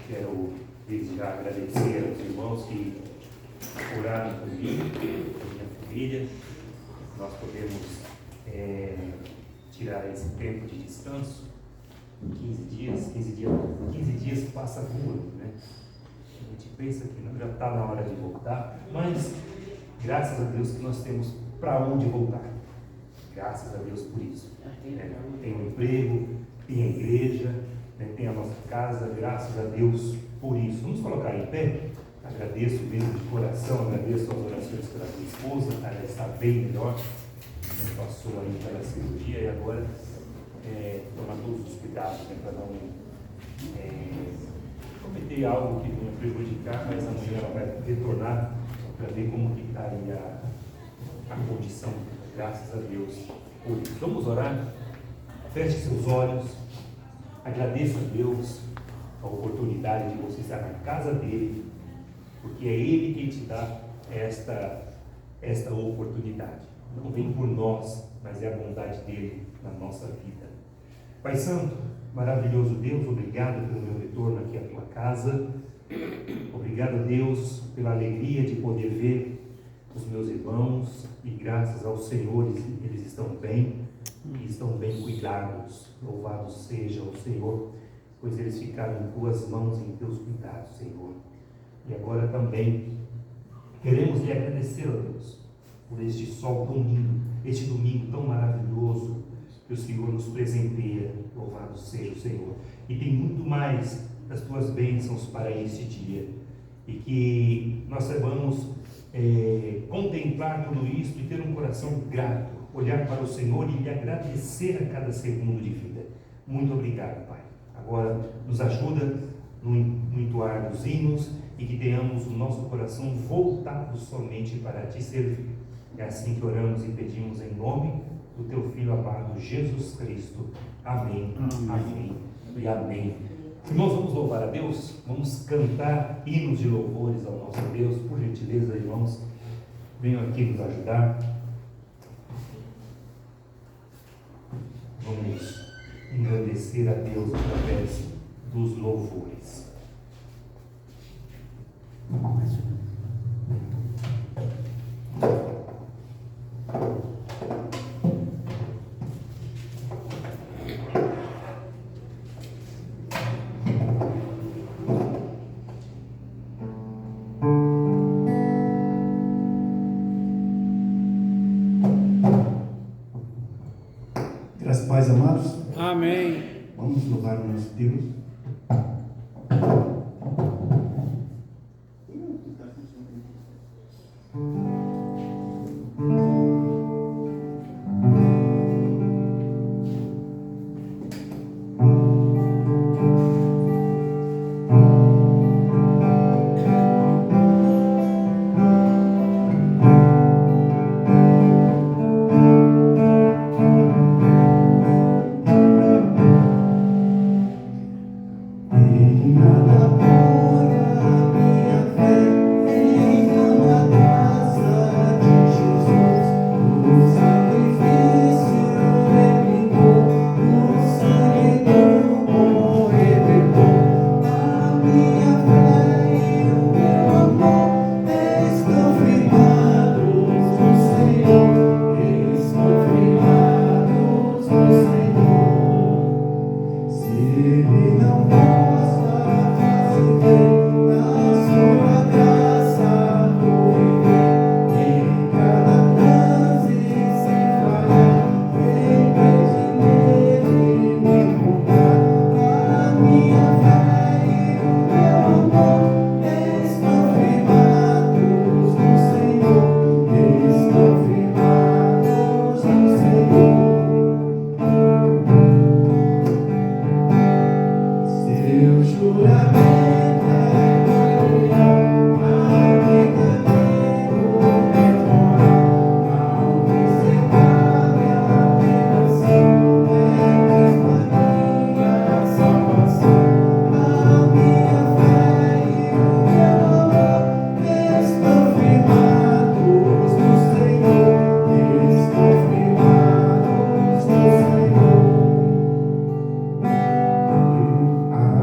Quero desde já agradecer aos irmãos que oraram comigo, com minha família. Nós podemos tirar esse tempo de descanso. 15 dias passa voando, né? A gente pensa que não, já está na hora de voltar, mas graças a Deus que nós temos para onde voltar. Graças a Deus por isso. Tem um emprego, tem a igreja, né? Tem a nossa casa, graças a Deus por isso. Vamos colocar em pé? Agradeço mesmo de coração, agradeço as orações pela minha esposa, ela está bem melhor, passou aí pela cirurgia e agora tomar todos os cuidados, né, para não cometer algo que venha prejudicar, mas amanhã ela vai retornar para ver como que está aí a condição, graças a Deus por isso. Vamos orar? Feche seus olhos, agradeça a Deus a oportunidade de você estar na casa dele, porque é Ele quem te dá esta oportunidade. Não vem por nós, mas é a bondade dele na nossa vida. Pai Santo, maravilhoso Deus, obrigado pelo meu retorno aqui à tua casa. Obrigado, Deus, pela alegria de poder ver os meus irmãos e graças ao Senhor eles estão bem e estão bem cuidados. Louvado seja o Senhor, pois eles ficaram em tuas mãos e em teus cuidados, Senhor. E agora também queremos lhe agradecer, ó Deus, por este sol tão lindo, este domingo tão maravilhoso que o Senhor nos presenteia. Louvado seja o Senhor. E tem muito mais das tuas bênçãos para este dia. E que nós saibamos contemplar tudo isso e ter um coração grato, olhar para o Senhor e lhe agradecer a cada segundo de vida. Muito obrigado, Pai. Agora nos ajuda no entoar dos hinos e que tenhamos o nosso coração voltado somente para te servir. É assim que oramos e pedimos em nome do teu Filho amado Jesus Cristo. Amém, amém e amém. Irmãos, vamos louvar a Deus? Vamos cantar hinos de louvores ao nosso Deus. Por gentileza, irmãos, venham aqui nos ajudar. Vamos engrandecer a Deus através dos louvores. Graças, pais amados. Amém. Vamos louvar o nosso Deus.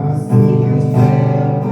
Assim o céu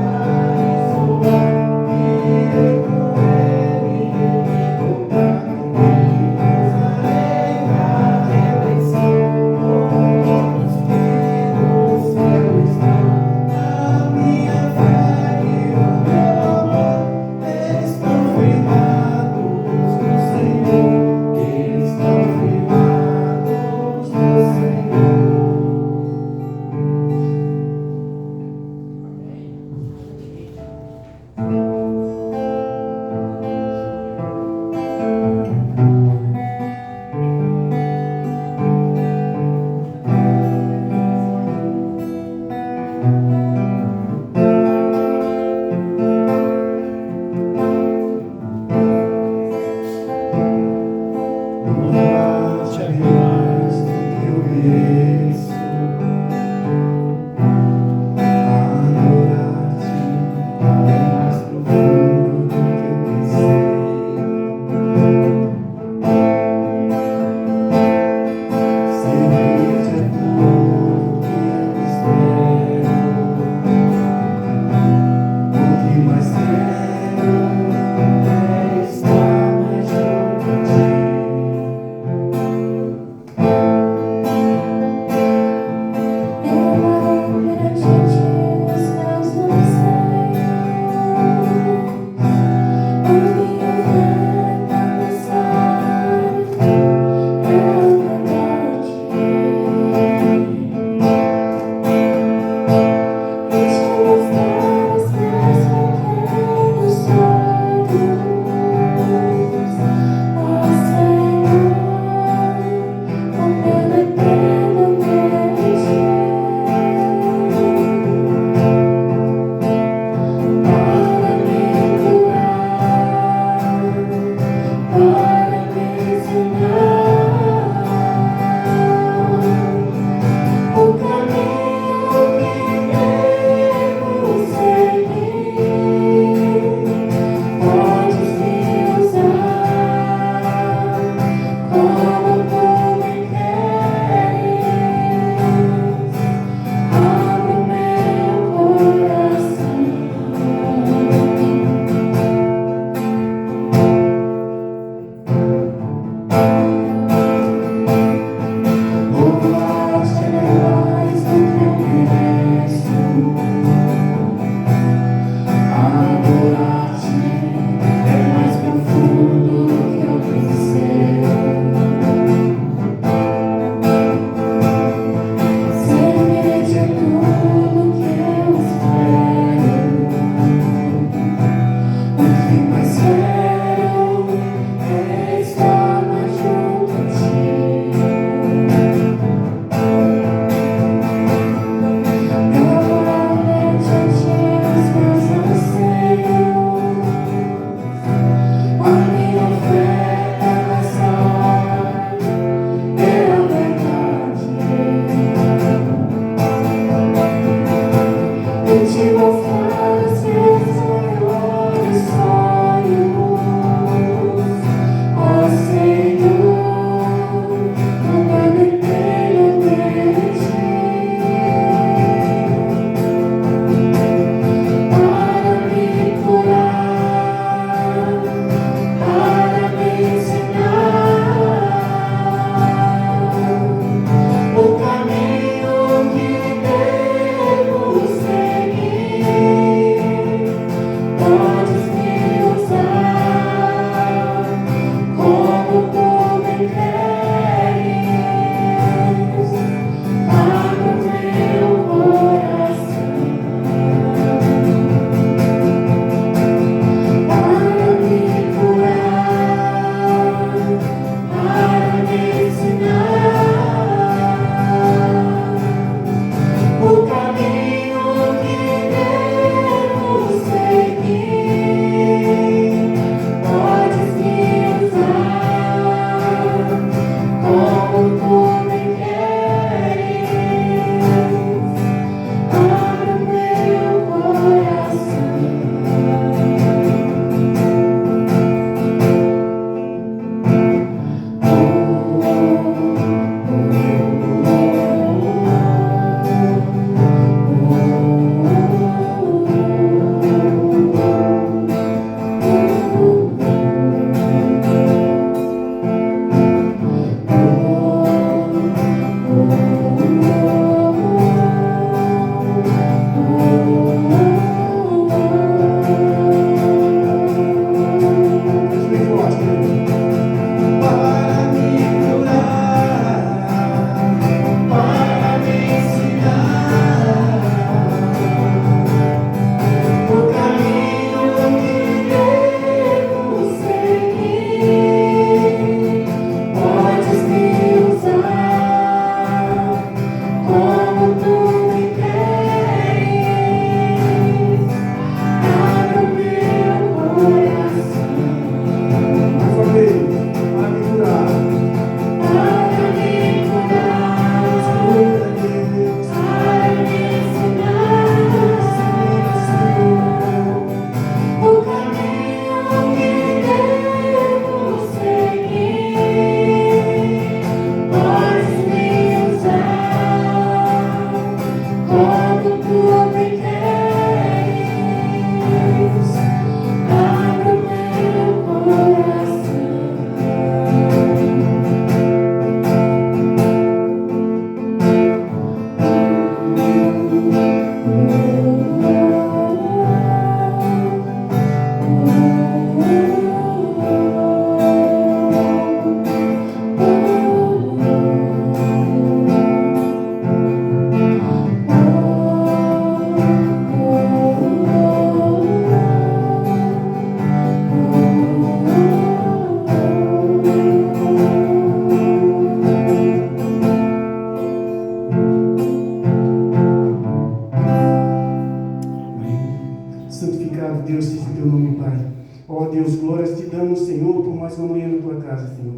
santificado, Deus, seja o teu nome, Pai. Ó Deus, glórias te damos, Senhor, por mais uma manhã na tua casa, Senhor.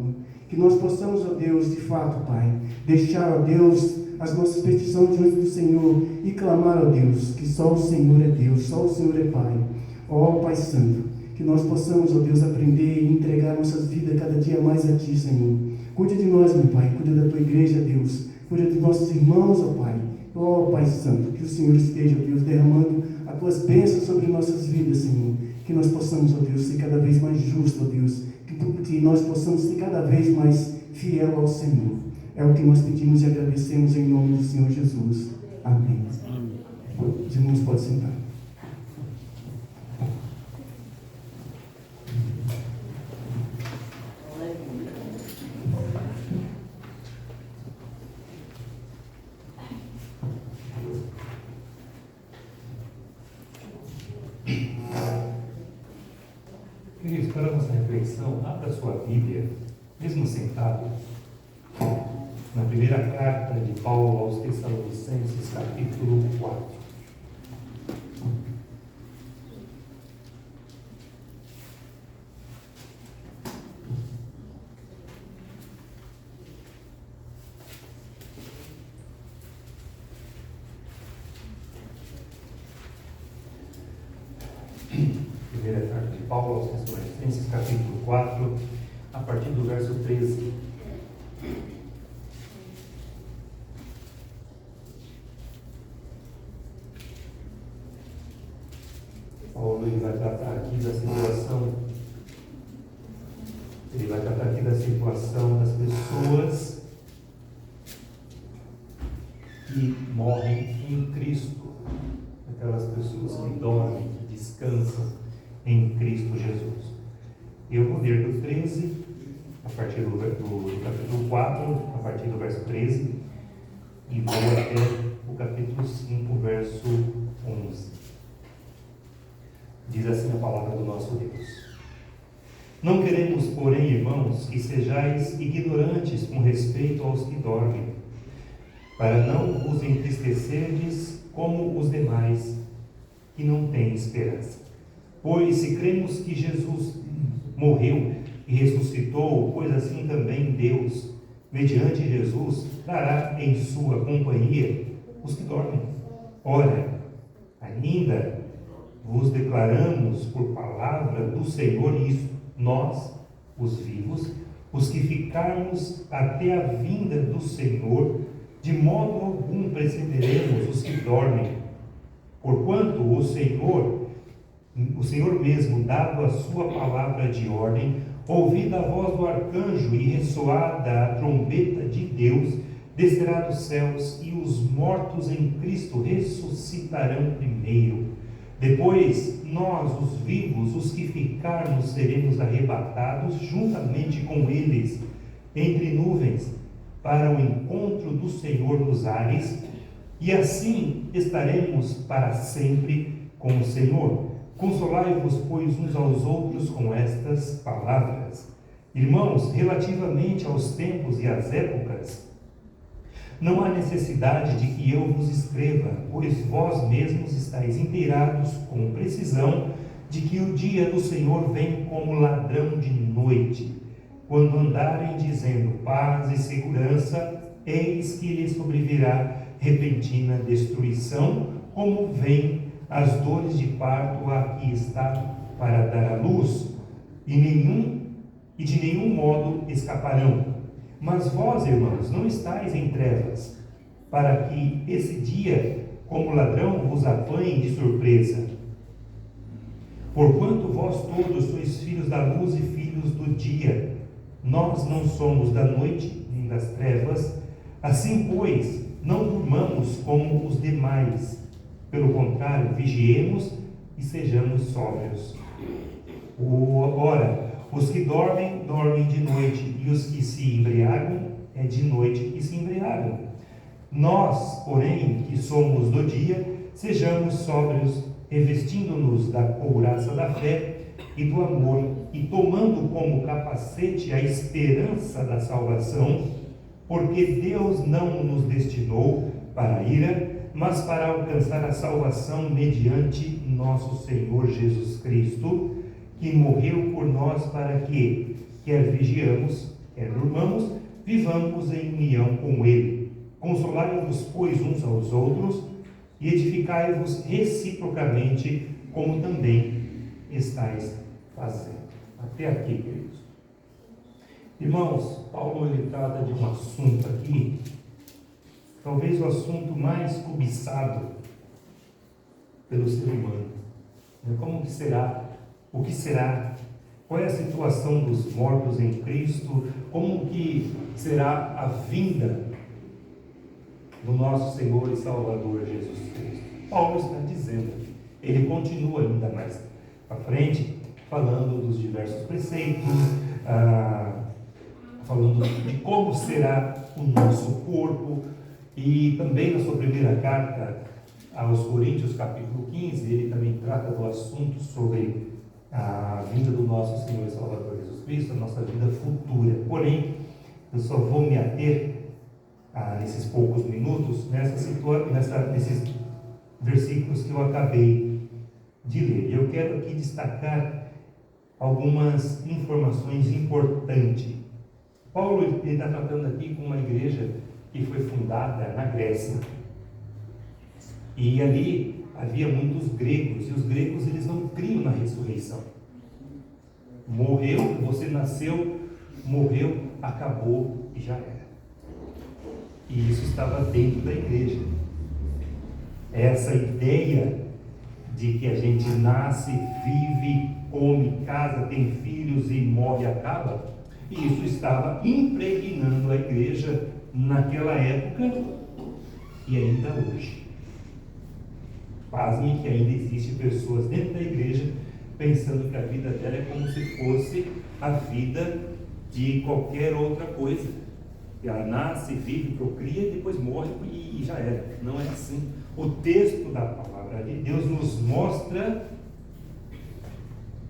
Que nós possamos, ó Deus, de fato, Pai, deixar, ó Deus, as nossas petições diante do Senhor e clamar, ó Deus, que só o Senhor é Deus, só o Senhor é Pai. Ó Pai Santo, que nós possamos, ó Deus, aprender e entregar nossas vidas cada dia mais a Ti, Senhor. Cuida de nós, meu Pai, cuida da Tua igreja, Deus. Cuida de nossos irmãos, ó Pai. Ó Pai Santo, que o Senhor esteja, ó Deus, derramando as Tuas bênçãos sobre nossas vidas, Senhor. Que nós possamos, ó Deus, ser cada vez mais justos, ó Deus. Que nós possamos ser cada vez mais fiel ao Senhor. É o que nós pedimos e agradecemos em nome do Senhor Jesus. Amém. Os irmãos podem sentar. Queridos, para a nossa reflexão, abra sua Bíblia, mesmo sentado, na primeira carta de Paulo aos Tessalonicenses, capítulo 4. Primeira carta de Paulo aos Tessalonicenses, capítulo 4, a partir do verso 13. Paulo ele vai tratar aqui da situação, das pessoas que morrem em Cristo, aquelas pessoas que dormem, que descansam em Cristo Jesus. Eu vou ler do 13, a partir do capítulo 4, a partir do verso 13, e vou até o capítulo 5, verso 11. Diz assim a palavra do nosso Deus: Não queremos, porém, irmãos, que sejais ignorantes com respeito aos que dormem, para não vos entristecerdes como os demais, que não têm esperança. Pois se cremos que Jesus morreu e ressuscitou, pois assim também Deus, mediante Jesus, trará em sua companhia os que dormem. Ora, ainda vos declaramos por palavra do Senhor isto: nós, os vivos, os que ficarmos até a vinda do Senhor, de modo algum precederemos os que dormem. Porquanto o Senhor mesmo, dado a sua palavra de ordem, ouvida a voz do arcanjo e ressoada a trombeta de Deus, descerá dos céus, e os mortos em Cristo ressuscitarão primeiro. Depois, nós, os vivos, os que ficarmos, seremos arrebatados juntamente com eles, entre nuvens, para o encontro do Senhor nos ares, e assim estaremos para sempre com o Senhor. Consolai-vos, pois, uns aos outros com estas palavras. Irmãos, relativamente aos tempos e às épocas, não há necessidade de que eu vos escreva, pois vós mesmos estáis inteirados com precisão de que o dia do Senhor vem como ladrão de noite. Quando andarem dizendo paz e segurança, eis que lhes sobrevirá repentina destruição, como vem as dores de parto a que está para dar à luz, e de nenhum modo escaparão. Mas vós, irmãos, não estáis em trevas, para que esse dia, como ladrão, vos apanhe de surpresa. Porquanto vós todos sois filhos da luz e filhos do dia, nós não somos da noite nem das trevas. Assim, pois, não durmamos como os demais. Pelo contrário, vigiemos e sejamos sóbrios. Ora, os que dormem, dormem de noite, e os que se embriagam, é de noite que se embriagam. Nós, porém, que somos do dia, sejamos sóbrios, revestindo-nos da couraça da fé e do amor, e tomando como capacete a esperança da salvação, porque Deus não nos destinou para a ira, mas para alcançar a salvação mediante nosso Senhor Jesus Cristo, que morreu por nós para que, quer vigiamos, quer durmamos, vivamos em união com Ele. Consolai-vos, pois, uns aos outros, e edificai-vos reciprocamente, como também estáis fazendo. Até aqui, queridos. Irmãos, Paulo ele trata de um assunto aqui, talvez o assunto mais cobiçado pelo ser humano. Como que será? O que será? Qual é a situação dos mortos em Cristo? Como que será a vinda do nosso Senhor e Salvador Jesus Cristo? Paulo está dizendo aqui. Ele continua ainda mais à frente, falando dos diversos preceitos, falando de como será o nosso corpo, e também na sua primeira carta aos Coríntios, capítulo 15, ele também trata do assunto sobre a vinda do nosso Senhor e Salvador Jesus Cristo, a nossa vida futura. Porém, eu só vou me ater nesses poucos minutos nesses versículos que eu acabei de ler. Eu quero aqui destacar algumas informações importantes. Paulo está tratando aqui com uma igreja que foi fundada na Grécia. E ali havia muitos gregos, e os gregos eles não criam na ressurreição. Morreu, você nasceu, morreu, acabou e já era. E isso estava dentro da igreja. Essa ideia de que a gente nasce, vive, come, casa, tem filhos e morre e acaba, isso estava impregnando a igreja naquela época e ainda hoje. Pasmem que ainda existe pessoas dentro da igreja pensando que a vida dela é como se fosse a vida de qualquer outra coisa. Ela nasce, vive, procria e depois morre e já era. Não é assim. O texto da palavra de Deus nos mostra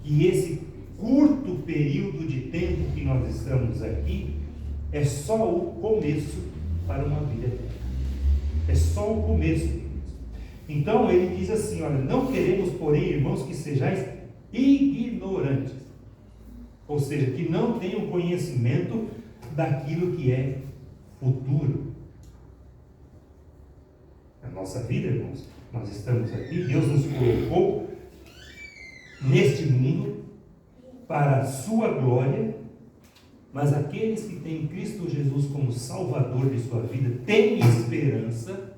que esse curto período de tempo que nós estamos aqui é só o começo para uma vida eterna. É só o começo. Então ele diz assim, olha, não queremos, porém, irmãos, que sejais ignorantes. Ou seja, que não tenham conhecimento daquilo que é futuro. A nossa vida, irmãos, nós estamos aqui, Deus nos colocou neste mundo para a sua glória, mas aqueles que têm Cristo Jesus como Salvador de sua vida têm esperança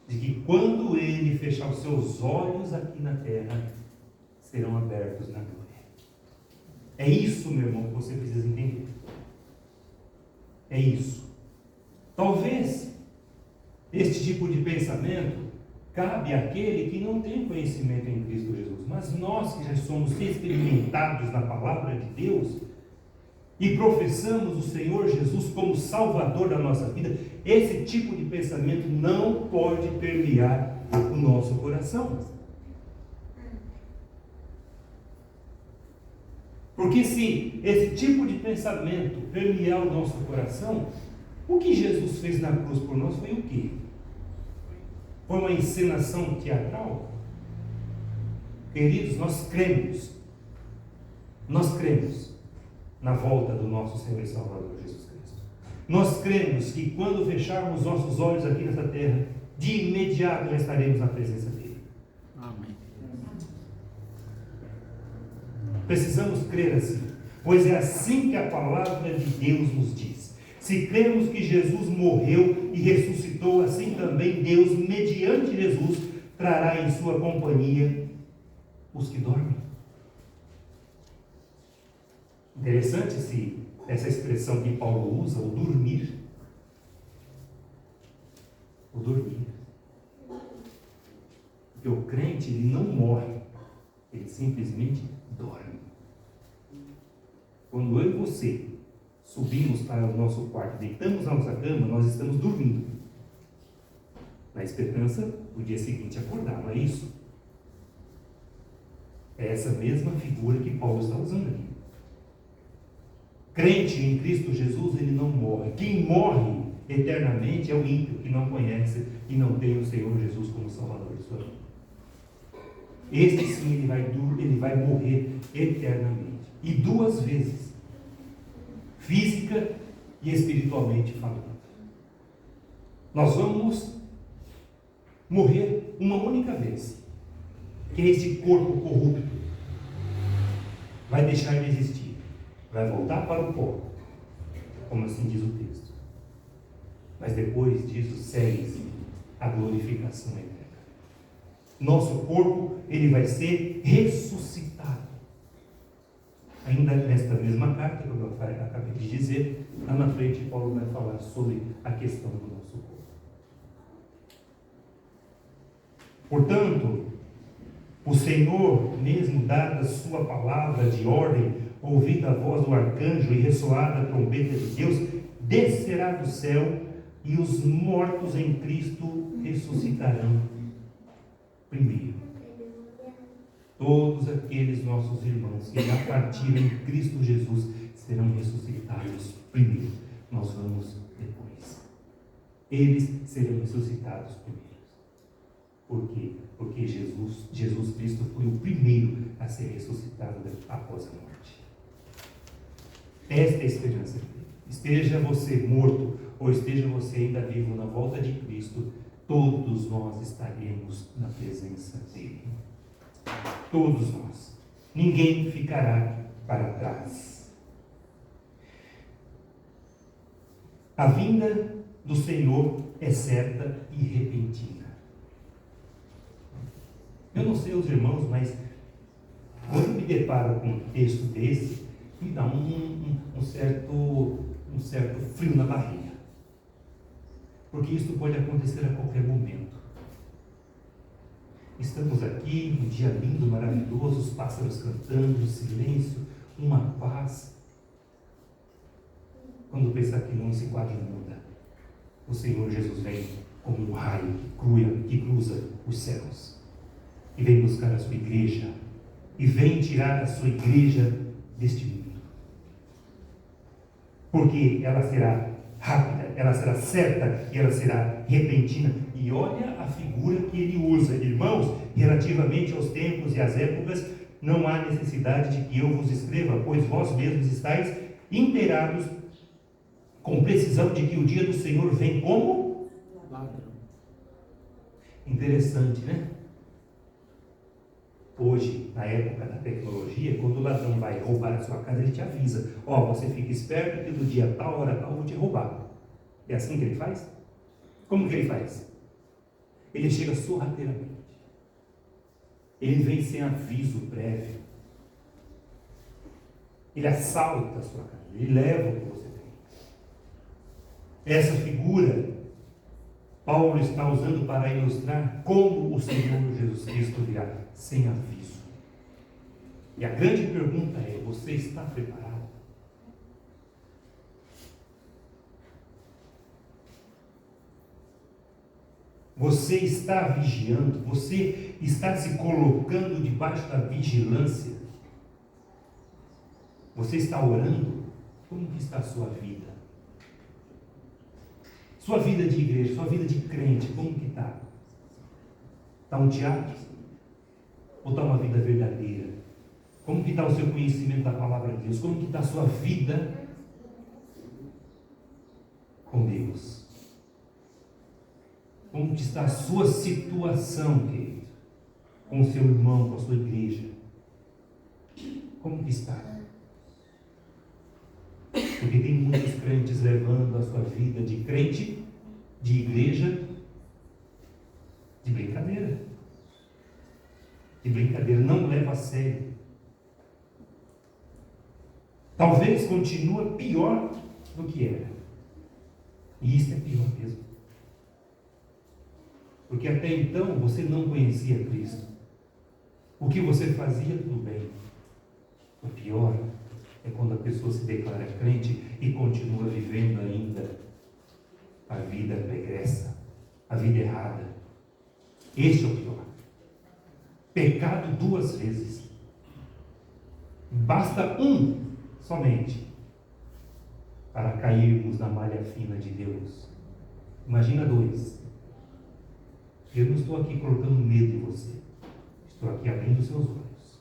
de que quando Ele fechar os seus olhos aqui na terra, serão abertos na glória. É isso, meu irmão, que você precisa entender. É isso. Talvez este tipo de pensamento cabe àquele que não tem conhecimento em Cristo Jesus, mas nós que já somos experimentados na palavra de Deus e professamos o Senhor Jesus como Salvador da nossa vida, esse tipo de pensamento não pode permear o nosso coração. Porque se esse tipo de pensamento permear o nosso coração, o que Jesus fez na cruz por nós foi o quê? Foi uma encenação teatral? Queridos, nós cremos na volta do nosso Senhor e Salvador Jesus Cristo. Nós cremos que quando fecharmos nossos olhos aqui nessa terra, de imediato já estaremos na presença dele. Amém. Precisamos crer assim, pois é assim que a palavra de Deus nos diz. Se cremos que Jesus morreu e ressuscitou, assim também Deus, mediante Jesus, trará em sua companhia os que dormem. Interessante essa expressão que Paulo usa, o dormir. O dormir. Porque o crente, ele não morre, ele simplesmente dorme. Quando eu e você subimos para o nosso quarto, deitamos na nossa cama, nós estamos dormindo, na esperança do dia seguinte acordar, não é isso? É essa mesma figura que Paulo está usando aqui. Crente em Cristo Jesus, ele não morre. Quem morre eternamente é o ímpio que não conhece e não tem o Senhor Jesus como Salvador de sua vida. Este sim, ele vai morrer eternamente. E 2 vezes. Física e espiritualmente falando. Nós vamos morrer uma única vez. Que este corpo corrupto vai deixar de existir. Vai voltar para o pó. Como assim diz o texto. Mas depois disso segue a glorificação eterna. Nosso corpo, ele vai ser ressuscitado. Ainda nesta mesma carta que eu acabei de dizer, lá na frente Paulo vai falar sobre a questão do nosso corpo. Portanto, o Senhor, mesmo dada a sua palavra de ordem, ouvida a voz do arcanjo e ressoada a trombeta de Deus, descerá do céu e os mortos em Cristo ressuscitarão primeiro. Todos aqueles nossos irmãos que já partiram em Cristo Jesus serão ressuscitados primeiro. Nós vamos depois. Eles serão ressuscitados primeiro. Por quê? Porque Jesus Cristo foi o primeiro a ser ressuscitado após a morte. Esta é a esperança dele. Esteja você morto ou esteja você ainda vivo na volta de Cristo, todos nós estaremos na presença dele. Todos nós. Ninguém ficará para trás. A vinda do Senhor é certa e repentina. Eu não sei os irmãos, mas quando me deparo com um texto desse, me dá um certo frio na barriga. Porque isso pode acontecer a qualquer momento. Estamos aqui, um dia lindo, maravilhoso, os pássaros cantando, silêncio, uma paz. Quando pensar que não, esse quadro muda. O Senhor Jesus vem como um raio que cruza os céus. E vem buscar a sua igreja. E vem tirar a sua igreja deste mundo. Porque ela será rápida, ela será certa e ela será repentina. E olha a figura que ele usa. Irmãos, relativamente aos tempos e às épocas, não há necessidade de que eu vos escreva, pois vós mesmos estáis inteirados com precisão de que o dia do Senhor vem como ladrão. Interessante, né? Hoje, na época da tecnologia, quando o ladrão vai roubar a sua casa, ele te avisa: ó, você fica esperto que do dia tal, hora tal, eu vou te roubar. É assim que ele faz? Como que ele faz? Ele chega sorrateiramente. Ele vem sem aviso prévio. Ele assalta a sua casa. Ele leva o que você tem. Essa figura, Paulo está usando para ilustrar como o Senhor Jesus Cristo virá, sem aviso. E a grande pergunta é: você está preparado? Você está vigiando? Você está se colocando debaixo da vigilância? Você está orando? Como que está a sua vida? Sua vida de igreja, sua vida de crente, como que está? Está um teatro? Ou está uma vida verdadeira? Como que está o seu conhecimento da palavra de Deus? Como que está a sua vida com Deus? Como que está a sua situação, querido? Com o seu irmão, com a sua igreja? Como que está? Porque tem muitos crentes levando a sua vida de crente, de igreja, de brincadeira. De brincadeira, não leva a sério. Talvez continue pior do que era. E isso é pior mesmo. Porque até então você não conhecia Cristo. O que você fazia, tudo bem. O pior é quando a pessoa se declara crente e continua vivendo ainda a vida pregressa, a vida errada. Este é o pior. Pecado 2 vezes. Basta um somente para cairmos na malha fina de Deus. Imagina dois. Eu não estou aqui colocando medo em você. Estou aqui abrindo seus olhos.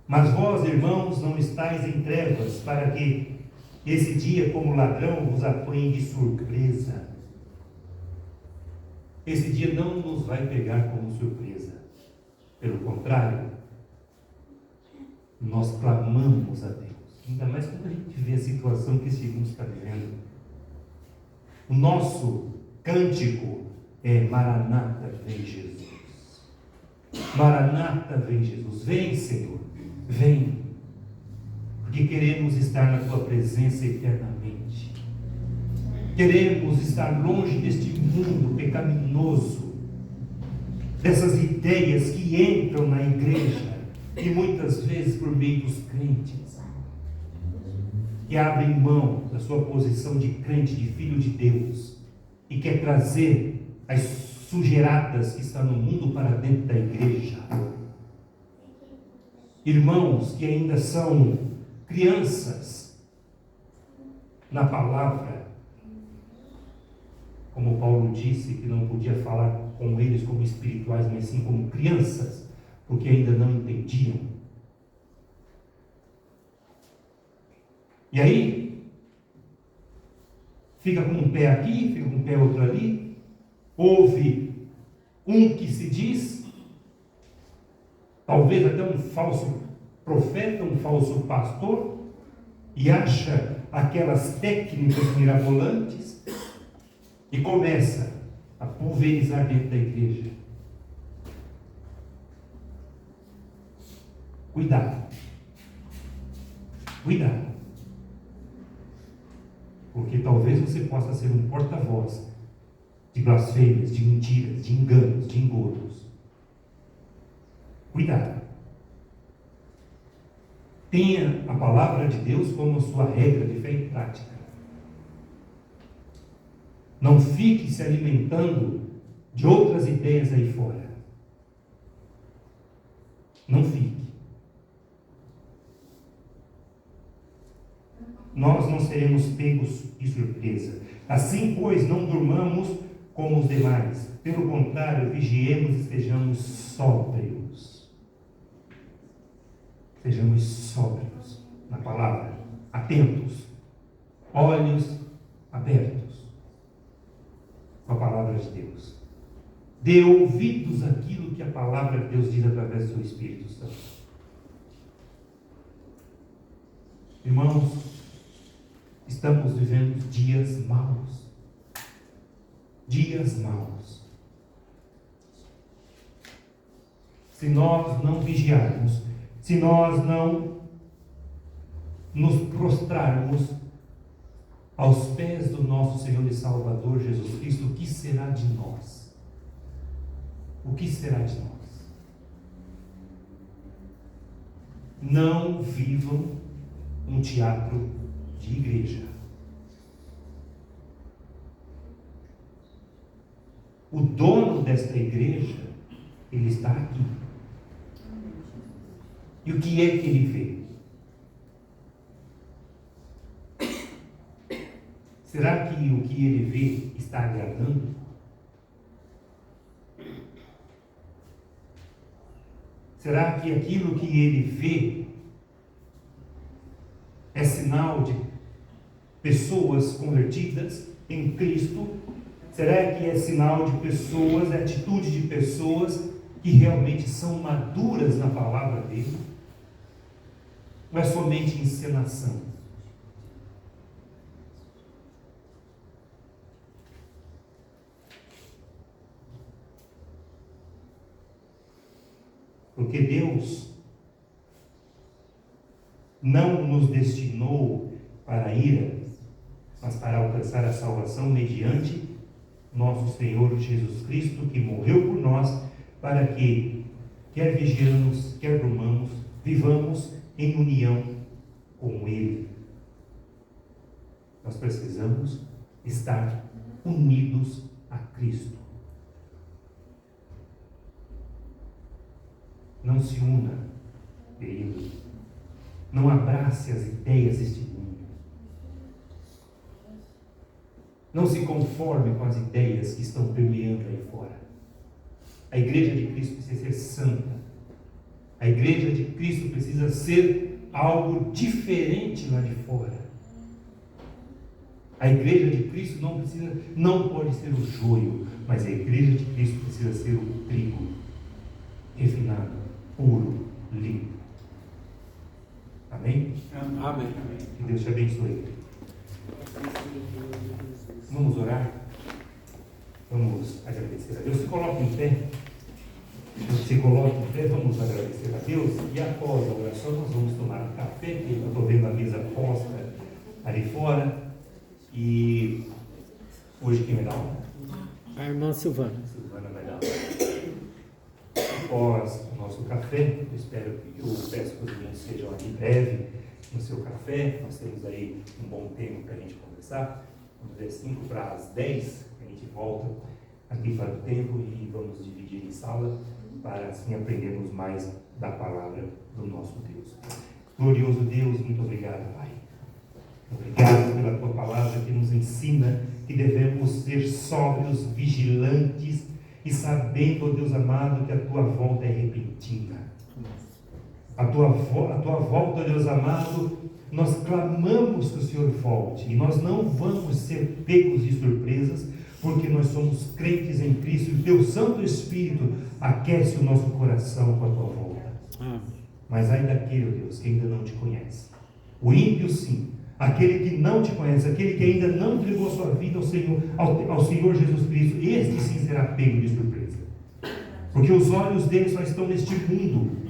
Mas vós, irmãos, não estáis em trevas, para que esse dia, como ladrão, vos apanhe de surpresa. Esse dia não nos vai pegar como surpresa. Pelo contrário, nós clamamos a Deus. Ainda mais quando a gente vê a situação que esse mundo está vivendo. O nosso cântico é: Maranata, vem Jesus. Maranata, vem Jesus. Vem, Senhor, vem. Porque queremos estar na Tua presença eternamente. Queremos estar longe deste mundo pecaminoso, dessas ideias que entram na igreja, e muitas vezes por meio dos crentes, que abrem mão da sua posição de crente, de filho de Deus, e quer trazer as sujeiradas que estão no mundo para dentro da igreja. Irmãos que ainda são crianças na palavra, como Paulo disse, que não podia falar com eles como espirituais, mas sim como crianças, porque ainda não entendiam. E aí, fica com um pé aqui, fica com um pé outro ali, ouve um que se diz, talvez até um falso profeta, um falso pastor, e acha aquelas técnicas mirabolantes, e começa a pulverizar dentro da igreja. Cuidado. Cuidado. Porque talvez você possa ser um porta-voz de blasfêmias, de mentiras, de enganos, de engodos. Cuidado. Tenha a palavra de Deus como sua regra de fé e prática. Não fique se alimentando de outras ideias aí fora. Não fique. Nós não seremos pegos de surpresa. Assim, pois, não durmamos como os demais. Pelo contrário, vigiemos e sejamos sóbrios. Sejamos sóbrios na palavra. Atentos. Olhos abertos com a palavra de Deus. Dê ouvidos àquilo que a palavra de Deus diz através do seu Espírito Santo. Irmãos, estamos vivendo dias maus. Dias maus. Se nós não vigiarmos, se nós não nos prostrarmos aos pés do nosso Senhor e Salvador Jesus Cristo, o que será de nós? O que será de nós? Não vivam um teatro de igreja. O dono desta igreja, ele está aqui. E o que é que ele vê? Será que o que ele vê está agradando? Será que aquilo que ele vê é sinal de pessoas convertidas em Cristo? Será que é sinal de pessoas, é atitude de pessoas que realmente são maduras na palavra dele? Ou é somente encenação? Porque Deus não nos destinou para a ira, mas para alcançar a salvação mediante nosso Senhor Jesus Cristo, que morreu por nós, para que, quer vigiamos, quer durmamos, vivamos em união com Ele. Nós precisamos estar unidos a Cristo. Não se una, querido. Não abrace as ideias deste mundo. Não se conforme com as ideias que estão permeando aí fora. A igreja de Cristo precisa ser santa. A igreja de Cristo precisa ser algo diferente lá de fora. A igreja de Cristo não pode ser o joio, mas a igreja de Cristo precisa ser o trigo, refinado, puro, limpo. Amém? Amém. Que Deus te abençoe. Vamos orar? Vamos agradecer a Deus. Se coloque em pé. Se coloque em pé, vamos agradecer a Deus. E após a oração, nós vamos tomar um café, que eu estou vendo a mesa posta ali fora. E hoje quem vai dar uma? A irmã Silvana. Silvana vai dar uma. Após o nosso café, eu peço que os irmãos sejam aqui breve no seu café. Nós temos aí um bom tempo para a gente conversar. Vamos ver 5 para as 10, a gente volta aqui para o tempo e vamos dividir em sala para assim aprendermos mais da palavra do nosso Deus. Glorioso Deus, muito obrigado, Pai. Obrigado pela Tua palavra que nos ensina que devemos ser sóbrios, vigilantes e sabendo, ó Deus amado, que a Tua volta é repentina. A tua volta, ó Deus amado, nós clamamos que o Senhor volte e nós não vamos ser pegos de surpresas, porque nós somos crentes em Cristo e o Teu Santo Espírito aquece o nosso coração com a Tua volta. Mas ai daquele, ó Deus, que ainda não te conhece. O ímpio sim, aquele que não te conhece, aquele que ainda não entregou a sua vida ao Senhor Jesus Cristo, este sim será pego de surpresa. Porque os olhos dele só estão neste mundo.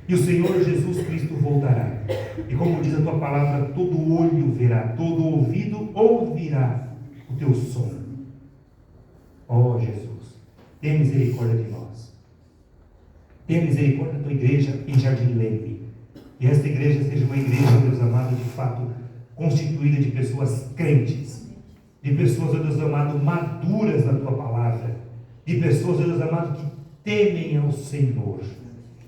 E o Senhor Jesus Cristo voltará. E como diz a Tua palavra, todo olho verá, todo ouvido ouvirá o Teu som. Ó Jesus, tenha misericórdia de nós. Tenha misericórdia da Tua igreja em Jardim Leme. E esta igreja seja uma igreja, Deus amado, de fato, constituída de pessoas crentes. De pessoas, Deus amado, maduras na Tua palavra. De pessoas, Deus amado, que temem ao Senhor.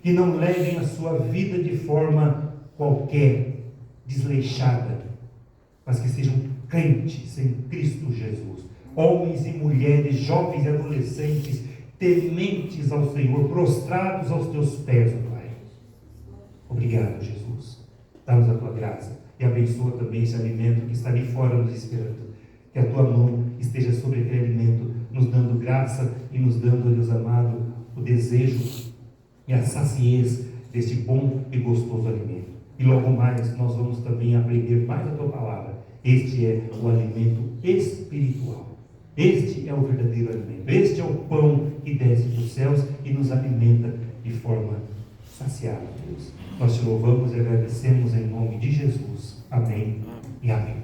Que não levem a sua vida de forma qualquer, desleixada, mas que sejam crentes em Cristo Jesus, homens e mulheres, jovens e adolescentes, tementes ao Senhor, prostrados aos Teus pés, ó Pai. Obrigado, Jesus. Dá-nos a Tua graça e abençoa também esse alimento que está ali fora nos esperando. Que a Tua mão esteja sobre aquele alimento, nos dando graça e nos dando, ó Deus amado, o desejo e a saciez deste bom e gostoso alimento. E logo mais nós vamos também aprender mais a Tua palavra. Este é o alimento espiritual. Este é o verdadeiro alimento. Este é o pão que desce dos céus e nos alimenta de forma saciada, Deus. Nós te louvamos e agradecemos em nome de Jesus. Amém e amém.